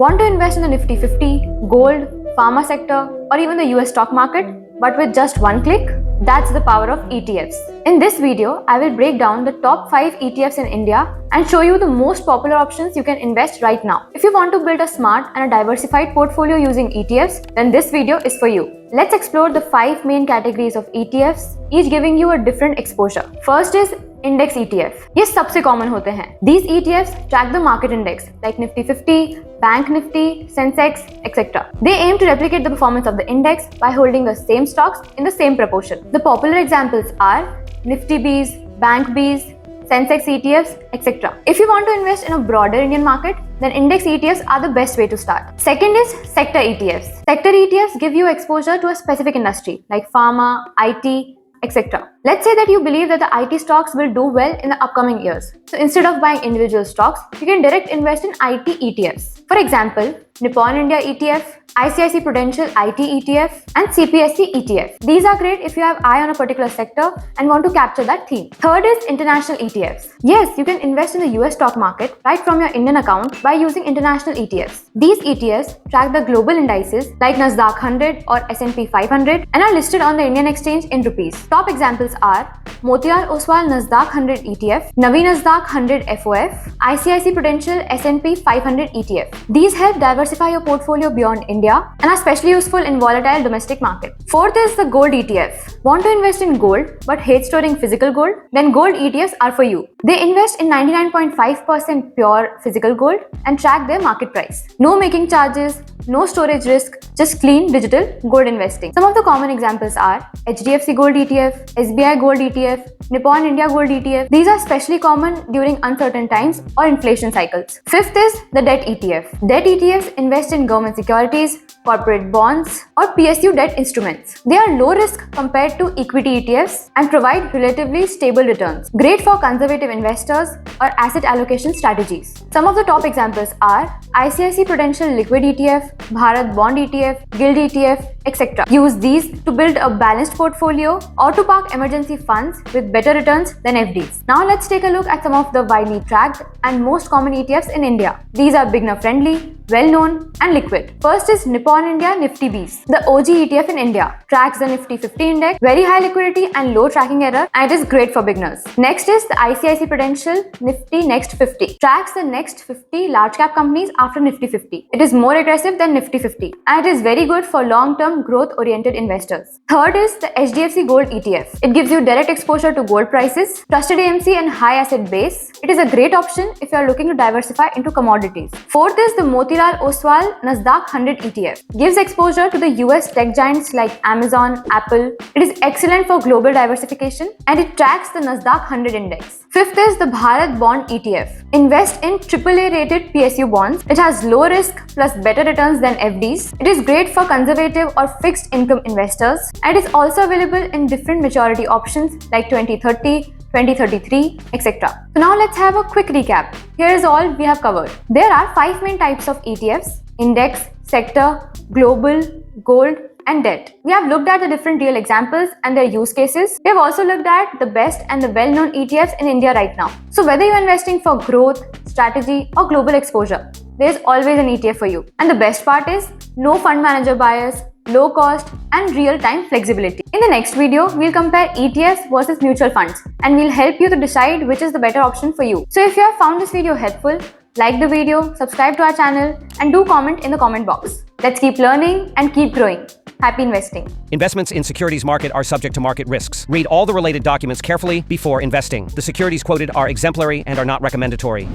Want to invest in the Nifty 50, gold, pharma sector, or even the US stock market, but with just one click? That's the power of ETFs. In this video, I will break down the top 5 ETFs in India and show you the most popular options you can invest right now. If you want to build a smart and a diversified portfolio using ETFs, then this video is for you. Let's explore the 5 main categories of ETFs, each giving you a different exposure. First is Index ETF. ये सबसे common होते हैं. These ETFs track the market index like Nifty 50, Bank Nifty, Sensex, etc. They aim to replicate the performance of the index by holding the same stocks in the same proportion. The popular examples are Nifty Bs, Bank Bs, Sensex ETFs, etc. If you want to invest in a broader Indian market, then index ETFs are the best way to start. Second is sector ETFs. Sector ETFs give you exposure to a specific industry like pharma, IT, etc. Let's say that you believe that the IT stocks will do well in the upcoming years. So instead of buying individual stocks, you can direct invest in IT ETFs. For example, Nippon India ETF, ICICI Prudential IT ETF, and CPSE ETF. These are great if you have eye on a particular sector and want to capture that theme. Third is international ETFs. Yes, you can invest in the US stock market right from your Indian account by using international ETFs. These ETFs track the global indices like Nasdaq 100 or S&P 500 and are listed on the Indian exchange in rupees. Top examples are Motilal Oswal Nasdaq 100 ETF, Navi Nasdaq 100 FOF, ICICI Prudential S&P 500 ETF. These help diversify your portfolio beyond India and are especially useful in volatile domestic market. Fourth is the gold ETF. Want to invest in gold but hate storing physical gold? Then gold ETFs are for you. They invest in 99.5% pure physical gold and track their market price. No making charges, no storage risk, just clean digital gold investing. Some of the common examples are HDFC Gold ETF, SBI Gold ETF, Nippon India Gold ETF. These are especially common during uncertain times or inflation cycles. Fifth is the debt ETF. Debt ETFs invest in government securities, corporate bonds, or PSU debt instruments. They are low risk compared to equity ETFs and provide relatively stable returns. Great for conservative investors or asset allocation strategies. Some of the top examples are ICICI Prudential Liquid ETF, Bharat Bond ETF, Gilt ETF, etc. Use these to build a balanced portfolio or to park emergency funds with better returns than FDs. Now let's take a look at some of the widely tracked and most common ETFs in India. These are beginner friendly, well-known and liquid. First is Nippon India Nifty Bs. The OG ETF in India tracks the Nifty 50 index, very high liquidity and low tracking error, and it is great for beginners. Next is the ICICI Prudential Nifty Next 50. Tracks the next 50 large cap companies after Nifty 50. It is more aggressive than Nifty 50 and it is very good for long-term growth-oriented investors. Third is the HDFC Gold ETF. It gives you direct exposure to gold prices, trusted AMC and high asset base. It is a great option if you are looking to diversify into commodities. Fourth is the Motilal Oswal Nasdaq 100 ETF. Gives exposure to the US tech giants like Amazon, Apple. It is excellent for global diversification and it tracks the Nasdaq 100 index. Fifth is the Bharat Bond ETF. Invest in AAA rated PSU bonds. It has low risk plus better returns than FDs. It is great for conservative or fixed income investors and it is also available in different maturity options like 2030, 2033, etc. So now let's have a quick recap. Here is all we have covered. There are 5 main types of ETFs: index, sector, global, gold, and debt. We have looked at the different real examples and their use cases. We have also looked at the best and the well-known ETFs in India right now. So whether you're investing for growth, strategy, or global exposure, there's always an ETF for you. And the best part is no fund manager bias, low cost, and real-time flexibility. In the next video, we'll compare ETFs versus mutual funds and we'll help you to decide which is the better option for you. So if you have found this video helpful, like the video, subscribe to our channel, and do comment in the comment box. Let's keep learning and keep growing. Happy investing. Investments in securities market are subject to market risks. Read all the related documents carefully before investing. The securities quoted are exemplary and are not recommendatory.